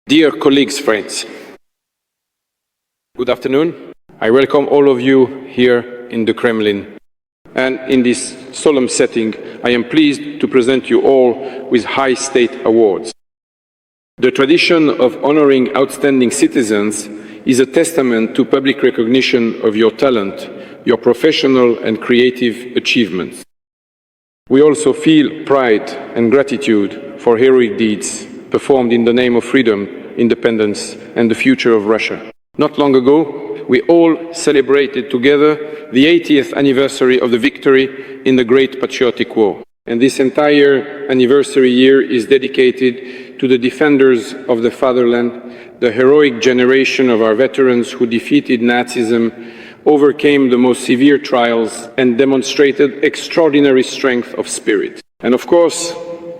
Dear colleagues, friends, good afternoon. I welcome all of you here in the Kremlin. And in this solemn setting, I am pleased to present you all with high state awards. The tradition of honoring outstanding citizens is a testament to public recognition of your talent, your professional and creative achievements. We also feel pride and gratitude for heroic deeds performed in the name of freedom, independence, and the future of Russia. Not long ago, we all celebrated together the 80th anniversary of the victory in the Great Patriotic War. And this entire anniversary year is dedicated to the defenders of the fatherland, the heroic generation of our veterans who defeated Nazism, overcame the most severe trials, and demonstrated extraordinary strength of spirit. And of course,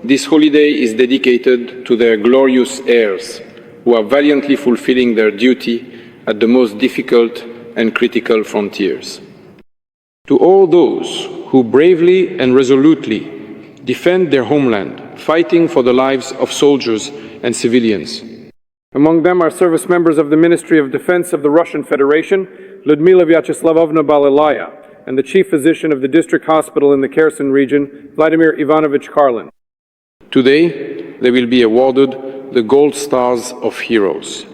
this holiday is dedicated to their glorious heirs, who are valiantly fulfilling their duty at the most difficult and critical frontiers. To all those who bravely and resolutely defend their homeland, fighting for the lives of soldiers and civilians. Among them are service members of the Ministry of Defense of the Russian Federation, Lyudmila Vyacheslavovna Balilaya, and the Chief Physician of the District Hospital in the Kherson region, Vladimir Ivanovich Karlin. Today, they will be awarded the Gold Stars of Heroes.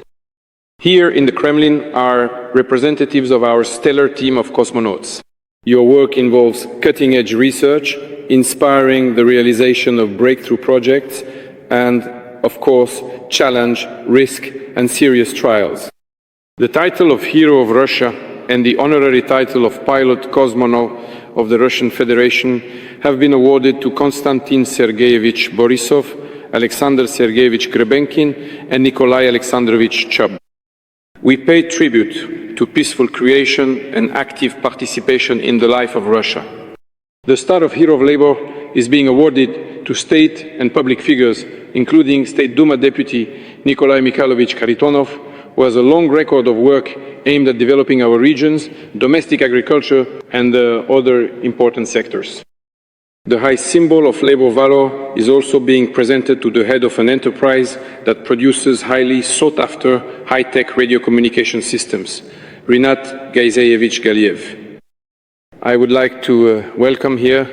Here in the Kremlin are representatives of our stellar team of cosmonauts. Your work involves cutting-edge research, inspiring the realization of breakthrough projects, and, of course, challenge, risk, and serious trials. The title of Hero of Russia and the honorary title of Pilot Cosmonaut of the Russian Federation have been awarded to Konstantin Sergeyevich Borisov, Alexander Sergeyevich Grebenkin, and Nikolai Alexandrovich Chub. We pay tribute to peaceful creation and active participation in the life of Russia. The Star of Hero of Labor is being awarded to state and public figures, including State Duma Deputy Nikolai Mikhailovich Kharitonov, who has a long record of work aimed at developing our regions, domestic agriculture, and other important sectors. The high symbol of labor valor is also being presented to the head of an enterprise that produces highly sought-after high-tech radio communication systems, Rinat Gaizeyevich Galiev. I would like to welcome here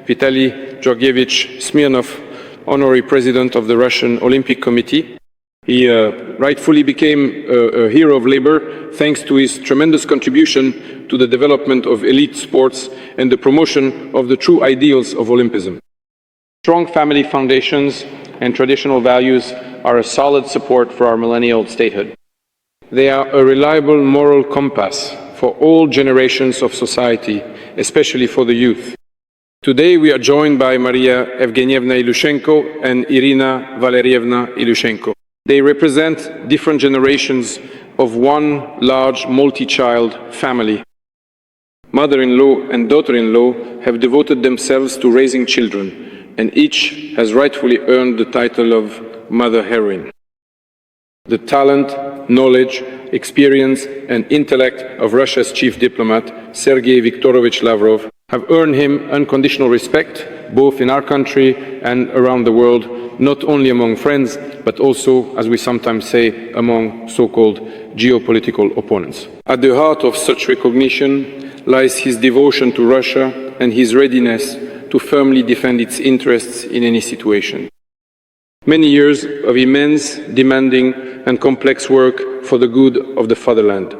Vitaly Georgievich Smirnov, Honorary President of the Russian Olympic Committee. He rightfully became a hero of labor thanks to his tremendous contribution to the development of elite sports and the promotion of the true ideals of Olympism. Strong family foundations and traditional values are a solid support for our millennial statehood. They are a reliable moral compass for all generations of society, especially for the youth. Today we are joined by Maria Evgenievna Ilyushenko and Irina Valerievna Ilyushenko. They represent different generations of one large multi-child family. Mother-in-law and daughter-in-law have devoted themselves to raising children, and each has rightfully earned the title of Mother Heroine. The talent, knowledge, experience, and intellect of Russia's chief diplomat, Sergei Viktorovich Lavrov, have earned him unconditional respect, both in our country and around the world, not only among friends, but also, as we sometimes say, among so-called geopolitical opponents. At the heart of such recognition lies his devotion to Russia and his readiness to firmly defend its interests in any situation. Many years of immense, demanding, and complex work for the good of the fatherland.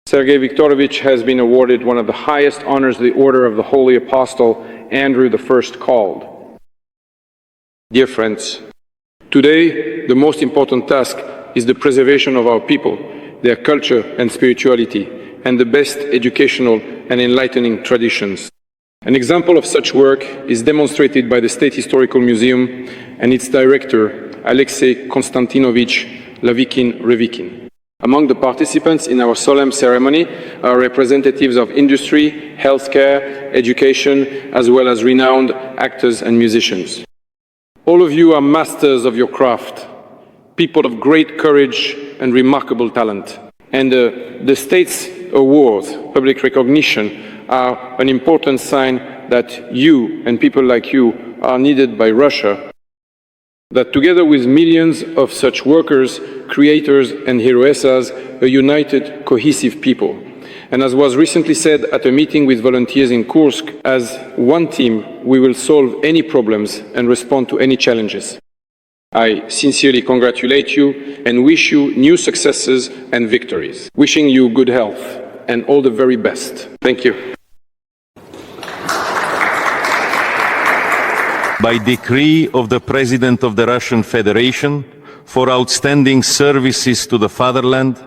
Sergei Viktorovich has been awarded one of the highest honors, the Order of the Holy Apostle Andrew I called. Dear friends, today the most important task is the preservation of our people, their culture and spirituality, and the best educational and enlightening traditions. An example of such work is demonstrated by the State Historical Museum and its director, Alexei Konstantinovich Lavikin-Revikin. Among the participants in our solemn ceremony are representatives of industry, healthcare, education, as well as renowned actors and musicians. All of you are masters of your craft, people of great courage and remarkable talent. And the state's awards, public recognition, are an important sign that you and people like you are needed by Russia that together with millions of such workers, creators and heroessas, a united, cohesive people. And as was recently said at a meeting with volunteers in Kursk, as one team, we will solve any problems and respond to any challenges. I sincerely congratulate you and wish you new successes and victories. Wishing you good health and all the very best. Thank you. By decree of the President of the Russian Federation, for outstanding services to the fatherland,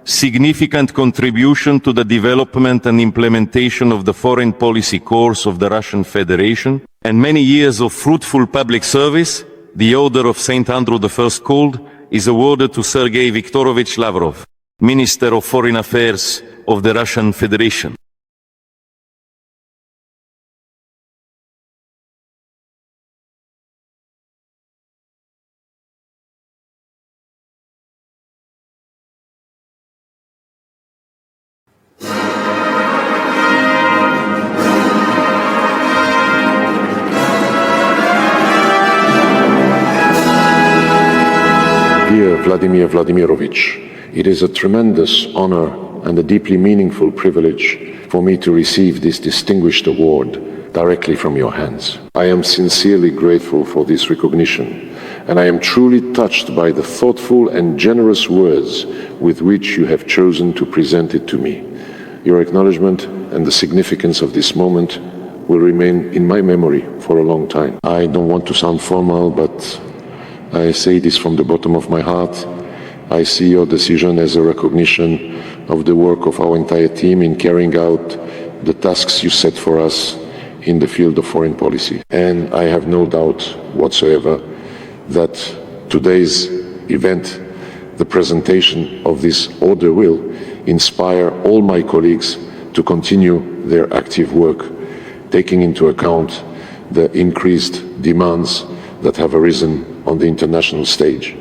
significant contribution to the development and implementation of the foreign policy course of the Russian Federation, and many years of fruitful public service, the Order of St. Andrew I called is awarded to Sergei Viktorovich Lavrov, Minister of Foreign Affairs of the Russian Federation. Dear Vladimir Vladimirovich, it is a tremendous honor and a deeply meaningful privilege for me to receive this distinguished award directly from your hands. I am sincerely grateful for this recognition, and I am truly touched by the thoughtful and generous words with which you have chosen to present it to me. Your acknowledgement and the significance of this moment will remain in my memory for a long time. I don't want to sound formal, but I say this from the bottom of my heart. I see your decision as a recognition of the work of our entire team in carrying out the tasks you set for us in the field of foreign policy. And I have no doubt whatsoever that today's event, the presentation of this order, will inspire all my colleagues to continue their active work, taking into account the increased demands that have arisen on the international stage,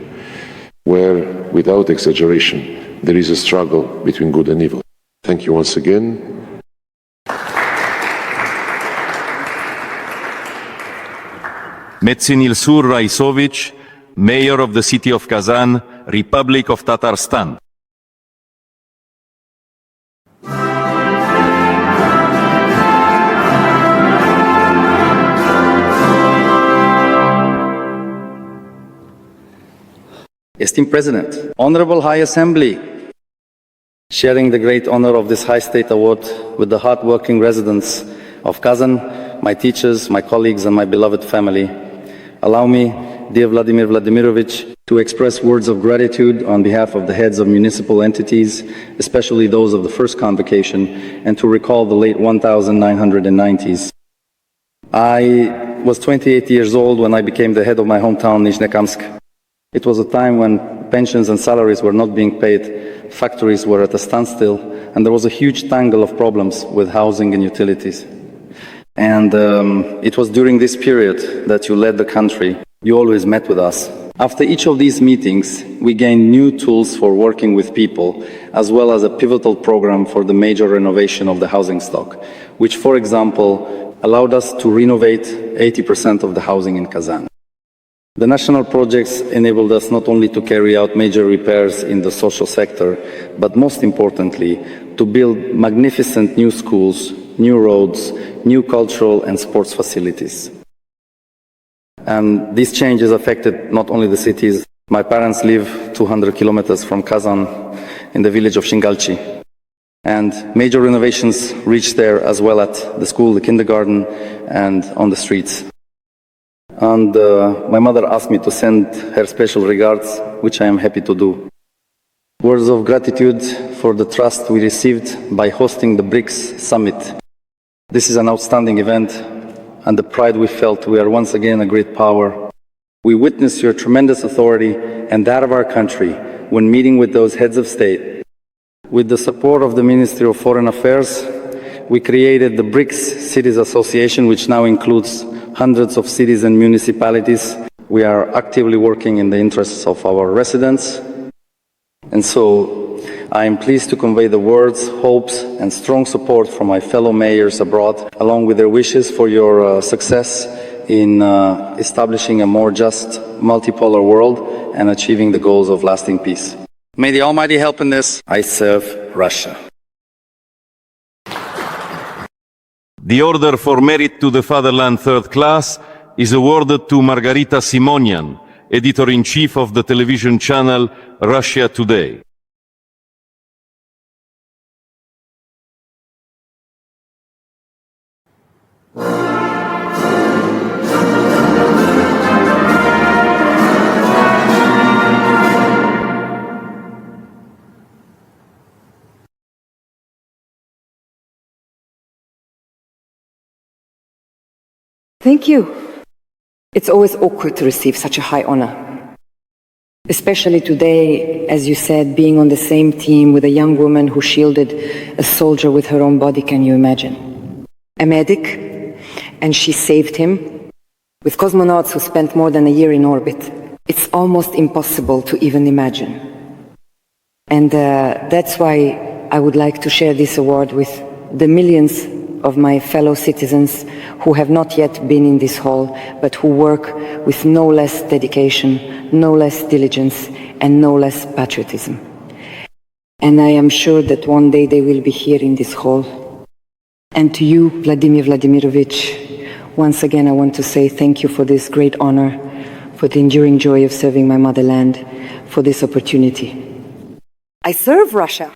where, without exaggeration, there is a struggle between good and evil. Thank you once again. Metsin Ilsur Raisovich, Mayor of the City of Kazan, Republic of Tatarstan. Esteemed President, Honorable High Assembly, sharing the great honor of this high state award with the hard-working residents of Kazan, my teachers, my colleagues, and my beloved family, allow me, dear Vladimir Vladimirovich, to express words of gratitude on behalf of the heads of municipal entities, especially those of the first convocation, and to recall the late 1990s. I was 28 years old when I became the head of my hometown, Nizhnekamsk. It was a time when pensions and salaries were not being paid, factories were at a standstill, and there was a huge tangle of problems with housing and utilities. And it was during this period that you led the country. You always met with us. After each of these meetings, we gained new tools for working with people, as well as a pivotal program for the major renovation of the housing stock, which, for example, allowed us to renovate 80% of the housing in Kazan. The national projects enabled us not only to carry out major repairs in the social sector, but most importantly, to build magnificent new schools, new roads, new cultural and sports facilities. And these changes affected not only the cities. My parents live 200 kilometers from Kazan in the village of Shingalchi. And major renovations reached there as well at the school, the kindergarten, and on the streets. And my mother asked me to send her special regards, which I am happy to do. Words of gratitude for the trust we received by hosting the BRICS summit. This is an outstanding event, and the pride we felt we are once again a great power. We witnessed your tremendous authority and that of our country when meeting with those heads of state. With the support of the Ministry of Foreign Affairs, we created the BRICS Cities Association, which now includes hundreds of cities and municipalities. We are actively working in the interests of our residents. And so I am pleased to convey the words, hopes, and strong support from my fellow mayors abroad, along with their wishes for your success in establishing a more just, multipolar world and achieving the goals of lasting peace. May the Almighty help in this. I serve Russia. The Order for Merit to the Fatherland Third Class is awarded to Margarita Simonian, Editor-in-Chief of the television channel Russia Today. Thank you. It's always awkward to receive such a high honor. Especially today, as you said, being on the same team with a young woman who shielded a soldier with her own body, can you imagine? A medic, and she saved him. With cosmonauts who spent more than a year in orbit, it's almost impossible to even imagine. And that's why I would like to share this award with the millions of my fellow citizens who have not yet been in this hall, but who work with no less dedication, no less diligence, and no less patriotism. And I am sure that one day they will be here in this hall. And to you, Vladimir Vladimirovich, once again I want to say thank you for this great honor, for the enduring joy of serving my motherland, for this opportunity. I serve Russia.